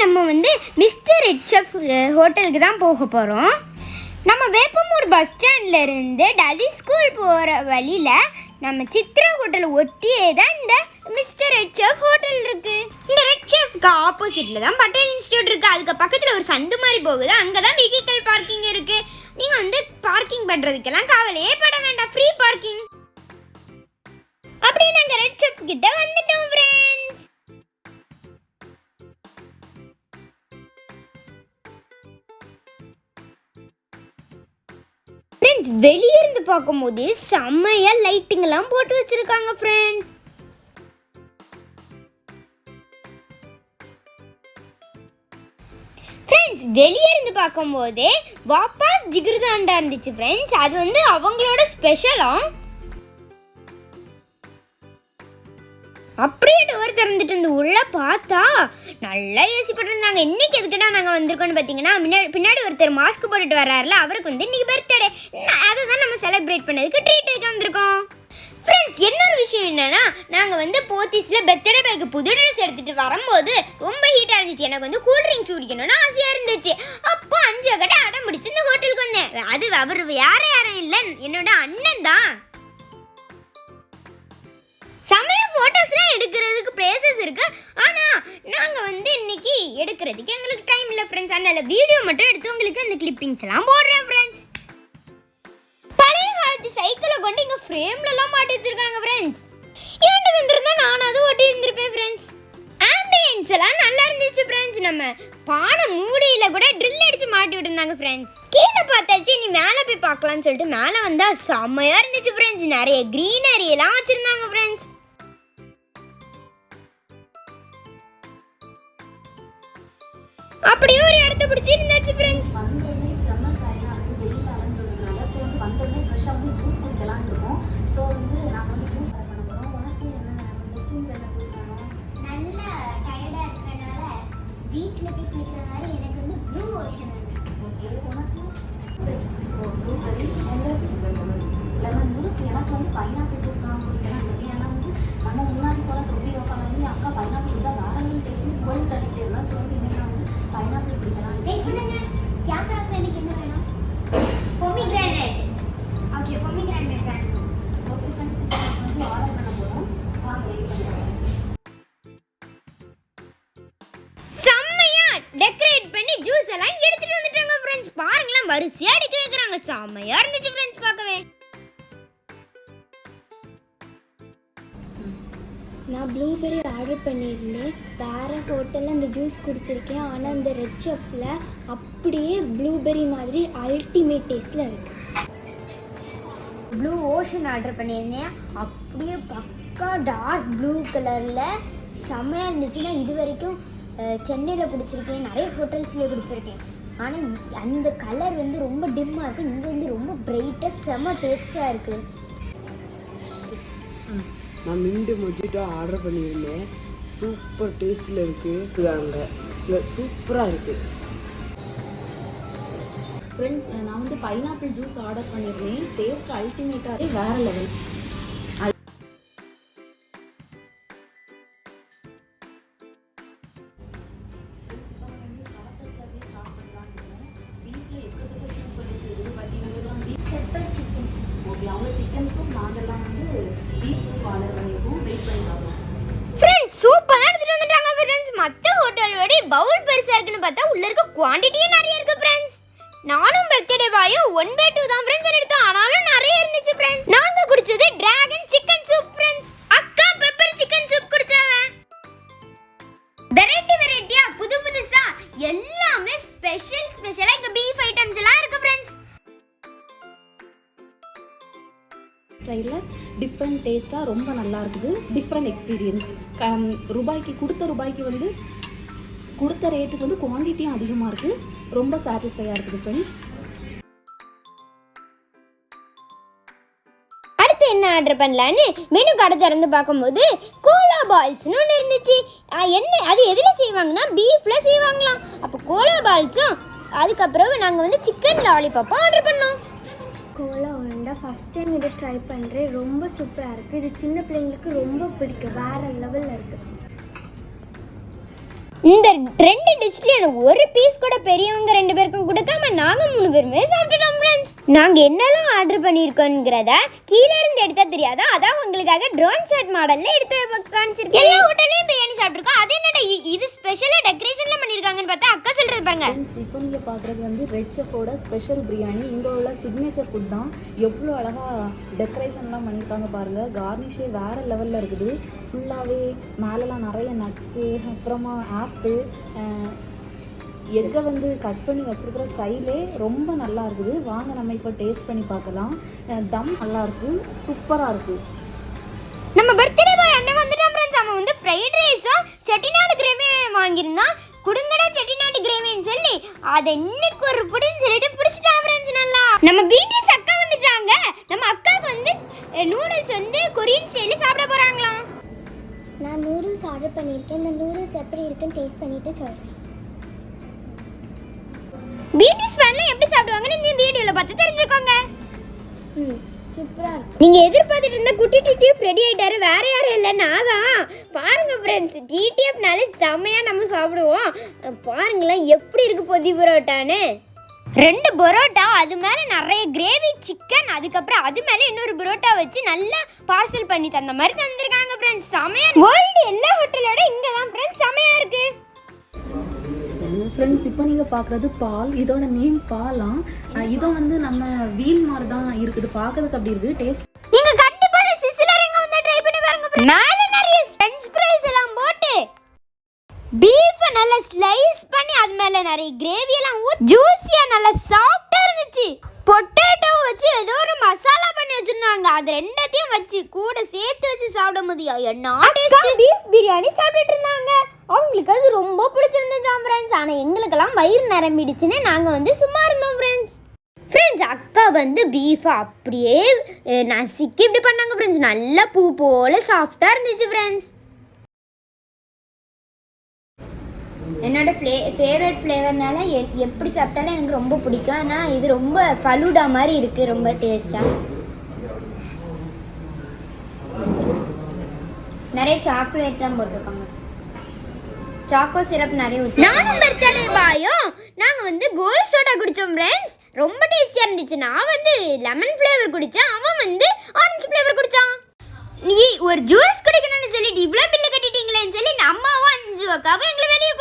நம்ம வந்து mister red chef ஹோட்டலுக்கு தான் போக போகிறோம். நம்ம வேப்பமூர் பஸ் ஸ்டாண்டில் இருந்து டலி ஸ்கூல் போகிற வழியில் நம்ம சித்ரா ஹோட்டல் ஒட்டியே தான் இந்த மிஸ்டர் ரெட் செஃப் ஹோட்டல் இருக்குது. இந்த ரெட் செஃப்க்கு ஆப்போசிட்டில் தான் பட்டேல் இன்ஸ்டியூட் இருக்குது. அதுக்கு பக்கத்தில் ஒரு சந்து மாதிரி போகுது. அங்கே தான் வெஹிக்கிள் பார்க்கிங் இருக்குது. நீங்கள் வந்து பார்க்கிங் பண்ணுறதுக்கெல்லாம் கவலையே பட வேண்டாம், ஃப்ரீ பார்க்கிங். அப்படியே நாங்கள் ரெட் செஃப் கிட்ட வந்துட்டோம் ஃப்ரெண்ட்ஸ். ஃப்ரெண்ட்ஸ், வெளியே இருந்து பார்க்கும்போது செம்மையா லைட்டிங் எல்லாம் போட்டு வச்சிருக்காங்க ஃப்ரெண்ட்ஸ். ஃப்ரெண்ட்ஸ், வெளியே இருந்து பார்க்கும்போதே வாப்பாஸ் ஜிகிர்தாண்டா இருந்துச்சு ஃப்ரெண்ட்ஸ். அது வந்து அவங்களோட ஸ்பெஷலாம். அப்படியே டோர் திறந்துட்டு இருந்து உள்ளே பார்த்தா நல்லா ஏசி போட்டிருந்தாங்க. இன்னைக்கு எதுக்கிட்டா நாங்கள் வந்திருக்கோன்னு பார்த்தீங்கன்னா, பின்னாடி ஒருத்தர் மாஸ்க் போட்டுட்டு வர்றாருல, அவருக்கு வந்து இன்னைக்கு பர்த்டே. அதை தான் நம்ம செலிப்ரேட் பண்ணதுக்கு ட்ரீட் வைக்க வந்திருக்கோம். ஃப்ரெண்ட்ஸ், இன்னொரு விஷயம் என்னன்னா, நாங்கள் வந்து போத்தீஸில் பர்த்டே பேக்கு புது ட்ரெஸ் எடுத்துகிட்டு வரும்போது ரொம்ப ஹீட்டாக இருந்துச்சு. எனக்கு வந்து கூல் ட்ரிங்க்ஸ் குடிக்கணும்னு ஆசையாக இருந்துச்சு. அப்போ 5 கட்ட அடம் பிடிச்சி இந்த ஹோட்டலுக்கு வந்தேன். அது அவர் யாரும் இல்லை, என்னோட அண்ணன் தான். சமய ஃபோட்டோஸ்லாம் எடுக்கிறதுக்கு பிளேசஸ் இருக்குது. ஆனால் நாங்கள் வந்து இன்னைக்கு எடுக்கிறதுக்கு எங்களுக்கு டைம் இல்லை ஃப்ரெண்ட்ஸ். அதனால வீடியோ மட்டும் எடுத்து உங்களுக்கு அந்த கிளிப்பிங்ஸ்லாம் போடுறேன் ஃப்ரெண்ட்ஸ். பழைய காலத்து சைக்கிளை கொண்டு இங்கே ஃப்ரேம்லலாம் மாட்டி வச்சுருக்காங்க ஃப்ரெண்ட்ஸ். ஏன்ட்டு தந்துருந்தா நான் அதை ஒட்டி இருந்திருப்பேன் ஃப்ரெண்ட்ஸ். ஆம்பியன்ஸ் எல்லாம் நல்லா இருந்துச்சு ஃப்ரெண்ட்ஸ். நம்ம பானை மூடியில் கூட ட்ரில் அடித்து மாட்டி விட்டுருந்தாங்க ஃப்ரெண்ட்ஸ். கீழே பார்த்தாச்சு, நீ மேலே போய் பார்க்கலான்னு சொல்லிட்டு மேலே வந்தால் செம்மையாக இருந்துச்சு ஃப்ரெண்ட்ஸ். நிறைய க்ரீனரி எல்லாம் வச்சுருந்தாங்க ஃப்ரெண்ட்ஸ். அப்படியே ஒரு இடத்த பிடிச்சி இருந்தாச்சு ஃப்ரெண்ட்ஸ். வந்தோடனே செம்ம ட்ரைனாக இருக்குது, வெளியில் அலைஞ்சதுனால. ஸோ வந்து வந்தோடனே ஃப்ரெஷ்ஷாக வந்து ஜூஸ் குடிக்கலான்னு இருக்கோம். ஸோ வந்து நாங்கள் வந்து ஜூஸ் ஆட் பண்ண போகிறோம். உனக்கு என்ன வேணும்? ஜெஃப்ரின்க்கு என்ன ஜூஸ் வேணும்? நல்ல டயர்டாக இருக்கிறனால பீச்சில் போய் குளிக்கிற மாதிரி எனக்கு வந்து ப்ளூ ஓஷன் வேணும். ஓகே, உனக்கு ப்ளூபெர்ரி லெமன் ஜூஸ். எனக்கு வந்து பைனாப்பிள் ஜூஸ் தான் குடிக்கலாம் இருக்கு. ஏன்னா வந்து நம்ம முன்னாடி போல தொப்பி வைப்பாங்க வந்து அக்கா பைனாப்பிள் குடிச்சா வேற ஒரு டேஸ்ட் கோல்டு தள்ளிட்டே இருந்தால். ஸோ வந்து இன்னைக்கு நான் வந்து பைனாப்பிள் குடிக்கலாம். கேமராக்கு எனக்கு என்ன வேணும்? பொமிகிரானேட். ஓகே, பொமிகிரானேட் வேணும். ஓகே ஃப்ரெண்ட்ஸ், இப்போ நம்ம வந்து ஆர்டர் பண்ண போகிறோம். வாங்க வெயிட் பண்ணுறோம். செம்மையா டெக்கரேட் பண்ணி ஜூஸ் எல்லாம் எடுத்துட்டு வந்துட்டாங்க ஃப்ரெண்ட்ஸ். பாருங்களேன், வரிசையா அடிக்க வைக்கிறாங்க. செம்மையா இருந்துச்சு ஃப்ரெண்ட்ஸ் பார்க்கவே. நான் ப்ளூபெர்ரி ஆர்டர் பண்ணியிருந்தேன். வேறு ஹோட்டலில் அந்த ஜூஸ் குடிச்சிருக்கேன். ஆனால் அந்த ரெட் செஃப்பில் அப்படியே ப்ளூபெர்ரி மாதிரி அல்டிமேட் டேஸ்ட்டில் இருக்குது. ப்ளூ ஓஷன் ஆர்டர் பண்ணியிருந்தேன். அப்படியே பக்கா டார்க் ப்ளூ கலரில் செம்மையாக இருந்துச்சு. நான் இது வரைக்கும் சென்னையில் குடிச்சிருக்கேன், நிறைய ஹோட்டல்ஸ்லேயே குடிச்சிருக்கேன். ஆனால் அந்த கலர் வந்து ரொம்ப டிம்மாக இருக்குது. இங்கே வந்து ரொம்ப பிரைட்டாக செம்ம டேஸ்ட்டாக இருக்குது. நான் மின்ட் மொஜிட்டோ ஆர்டர் பண்ணியிருந்தேன். சூப்பர் டேஸ்ட்டில் இருக்குது. அங்கே இங்கே சூப்பராக இருக்குது ஃப்ரெண்ட்ஸ். நான் வந்து பைனாப்பிள் ஜூஸ் ஆர்டர் பண்ணியிருந்தேன். டேஸ்ட் அல்டிமேட்டாக வேறு லெவல். அவங்க சிக்கன் சூப், நாங்கள்லாம் வந்து பீஃப் சூப் ஆர்டர் பண்ணியிருக்கோம். வெயிட் பண்ணி பார்ப்போம். ஃப்ரெண்ட்ஸ், சூப்பராக எடுத்துகிட்டு வந்துட்டாங்க ஃப்ரெண்ட்ஸ். மற்ற ஹோட்டலோட பவுல் பெருசாக இருக்குன்னு பார்த்தா உள்ள இருக்க குவான்டிட்டியும் நிறைய இருக்குது ஃப்ரெண்ட்ஸ். நானும் பர்த்டே பாயும் 1/2 தான் ஃப்ரெண்ட்ஸ் எடுத்தோம். ஆனாலும் நிறைய இருந்துச்சு ஃப்ரெண்ட்ஸ். நாங்கள் குடிச்சது டிராகன் சிக்கன் சூப் ஃப்ரெண்ட்ஸ். அக்கா பெப்பர் சிக்கன் சூப் குடிச்சாங்க. வெரைட்டியா புதுசா எல்லாமே ஸ்பெஷலாக இங்கே பீஃப் ஐட்டம்ஸ் எல்லாம் இருக்கு ஃப்ரெண்ட்ஸ். ஸ்டைலில் டிஃப்ரெண்ட் டேஸ்ட்டாக ரொம்ப நல்லா இருக்குது. Different experience. கொடுத்த ரூபாய்க்கு வந்து கொடுத்த ரேட்டுக்கு வந்து குவான்டிட்டியும் அதிகமாக இருக்குது. ரொம்ப சாட்டிஸ்ஃபையாக இருக்குது ஃப்ரெண்ட்ஸ். அடுத்து என்ன ஆர்டர் பண்ணலான்னு மெனு கடை திறந்து பார்க்கும்போது கோலா பால்ஸ்னு ஒன்று இருந்துச்சு. என்ன அது எதில் செய்வாங்கன்னா பீஃபில் செய்வாங்களாம். அப்போ கோலா பால்ஸும் அதுக்கப்புறம் நாங்கள் வந்து சிக்கன் லாலிபாப்பும் ஆர்டர் பண்ணோம். கோலா உருண்டை ஃபஸ்ட் டைம் இதை ட்ரை பண்ணுறேன். ரொம்ப சூப்பராக இருக்குது. இது சின்ன பிள்ளைங்களுக்கு ரொம்ப பிடிக்கும். வேறு லெவலில் இருக்குது. இந்த 2 டிஷ்ல எனக்கு ஒரு பீஸ் கூட பெரியவங்க 2 பேருக்கும் கொடுக்காம நாங்க 3 பேருமே சாப்பிட்டுட்டோம் ஃப்ரெண்ட்ஸ். நாங்க என்னெல்லாம் ஆர்டர் பண்ணியிருக்கோங்கிறத கீழே இருந்து எடுத்தா தெரியாதா, அதான் உங்களுக்காக ட்ரோன் ஷாட் மாடல்ல எடுத்து காமிச்சிருக்கேன். எல்லா ஹோட்டல்லையும் பிரியாணி சாப்பிட்டுருக்கோம். அது என்னடா இது ஸ்பெஷலா டெக்கரேஷன்ல பண்ணிருக்காங்கன்னு பார்த்தா அக்கா சொல்றது பாருங்க. இப்போ நீங்கள் பார்க்குறது வந்து ரெட் செஃப்போட ஸ்பெஷல் பிரியாணி. இங்கே உள்ள சிக்னேச்சர் ஃபுட் தான். எவ்வளோ அழகாக டெக்கரேஷன்லாம் பண்ணியிருக்காங்க பாருங்கள். கார்னிஷே வேறு லெவலில் இருக்குது. ஃபுல்லாகவே மேலெலாம் நிறைய நட்ஸு, அப்புறமா ஆப்பிள், எக்கை வந்து கட் பண்ணி வச்சுருக்கிற ஸ்டைலே ரொம்ப நல்லா இருக்குது. வாங்க நம்ம இப்போ டேஸ்ட் பண்ணி பார்க்கலாம். தம் நல்லா இருக்குது, சூப்பராக இருக்குது. நம்ம பர்த்டே பாய் அண்ணன் வந்துட்டான் ஃப்ரெண்ட்ஸ். அவன் வந்து ஃப்ரைட் ரைஸும் செட்டிநாடு கிரேவியும் வாங்கியிருந்தான். குடுங்கடா செட்டிநாடு கிரேவின்னு சொல்லி அதை இன்னைக்கு ஒரு புடின்னு சொல்லிட்டு பிடிச்சிட்டான் ஃப்ரெண்ட்ஸ். நல்லா நம்ம பிடிஎஸ் அக்கா வந்துட்டாங்க. நம்ம அக்காவுக்கு வந்து நூடுல்ஸ் வந்து கொரியன் ஸ்டைலில் சாப்பிட போகிறாங்களாம். நான் நூடுல்ஸ் ஆர்டர் பண்ணியிருக்கேன். இந்த நூடுல்ஸ் எப்படி இருக்குன்னு டேஸ்ட் பண்ணிவிட்டு சொல்கிறேன். பிடிஎஸ் ஃபேன்லாம் எப்படி சாப்பிடுவாங்கன்னு இந்த வீடியோவில் பார்த்து தெரிஞ்சுக்கோங்க. சூப்பராக இருக்கும். நீங்கள் எதிர்பார்த்துட்டு இருந்த குட்டி டிடிஎஃப் ரெடி ஆகிட்டாரு. வேற யாரும் இல்லை, நான் தான். பாருங்க ஃப்ரெண்ட்ஸ், டிடிஎஃப்னாலே செம்மையாக நம்ம சாப்பிடுவோம். பாருங்களேன் எப்படி இருக்கு பொதி பரோட்டான்னு. 2 பரோட்டா, அது மேலே நிறைய கிரேவி சிக்கன், அதுக்கப்புறம் அது மேலே இன்னொரு பரோட்டா வச்சு நல்லா பார்சல் பண்ணி தந்த மாதிரி தந்திருக்காங்க ஃப்ரெண்ட்ஸ். செமையாக வேர்ல்டு எல்லா ஹோட்டலோட இங்கே தான் ஃப்ரெண்ட்ஸ் செமையாக இருக்கு. ஃப்ரெண்ட்ஸ், இப்போ நீங்கள் பார்க்குறது பால். இதோட நேம் பாலாம். இதோ வந்து நம்ம வீல் மாதிரி தான் இருக்குது. பார்க்கறதுக்கு அப்படி இருக்குது. டேஸ்ட் நீங்க கண்டிப்பா சிசிலர் எங்க வந்து ட்ரை பண்ணி பாருங்க. மேல நிறைய ஃப்ரெஞ்ச் ஃப்ரைஸ் எல்லாம் போட்டு பீஃப் நல்லா ஸ்லைஸ் பண்ணி அது மேல நிறைய கிரேவி எல்லாம் ஜூஸியா நல்லா சாஃப்ட்டா இருந்துச்சு. பொட்டேட்டோ வச்சு ஏதோ ஒரு மசாலா பண்ணி வச்சிருந்தாங்க. அது ரெண்டத்தையும் வச்சு கூட சேர்த்து வச்சு சாப்பிட முடியும். என்ன டேஸ்ட். பீஃப் பிரியாணி சாப்பிட்டுட்டு இருந்தாங்க. அவங்களுக்கு அது ரொம்ப பிடிச்சிருந்துச்சு ஃப்ரெண்ட்ஸ். ஆனால் எங்களுக்கெல்லாம் வயிறு நிரம்பிடுச்சுன்னு நாங்கள் வந்து சும்மா இருந்தோம் ஃப்ரெண்ட்ஸ். அக்கா வந்து பீஃபை அப்படியே நசுக்கி இப்படி பண்ணாங்க ஃப்ரெண்ட்ஸ். நல்லா பூ போல் சாஃப்டாக இருந்துச்சு ஃப்ரெண்ட்ஸ். என்னோட ஃபேவரட் ஃப்ளேவர்னால எப்படி சாப்பிட்டாலும் எனக்கு ரொம்ப பிடிக்கும். ஆனால் இது ரொம்ப ஃபலூடா மாதிரி இருக்குது, ரொம்ப டேஸ்ட்டாக. நிறைய சாக்லேட் தான் போட்டிருக்காங்க. சாக்கோ சிரப் நிறைய ஊற்றி. நானும் பர்த்டே பாயும் நாங்கள் வந்து கோல்ட் சோடா குடித்தோம் ஃப்ரெண்ட்ஸ். ரொம்ப டேஸ்டியாக இருந்துச்சு. நான் வந்து லெமன் ஃப்ளேவர் குடித்தேன், அவன் வந்து ஆரஞ்சு ஃப்ளேவர் குடித்தான். நீ ஒரு ஜூஸ் குடிக்கணும்னு சொல்லிட்டு இவ்வளோ பில்லு கட்டிட்டீங்களேன்னு சொல்லி அம்மாவும் 5 அக்காவும் எங்களை வெளியே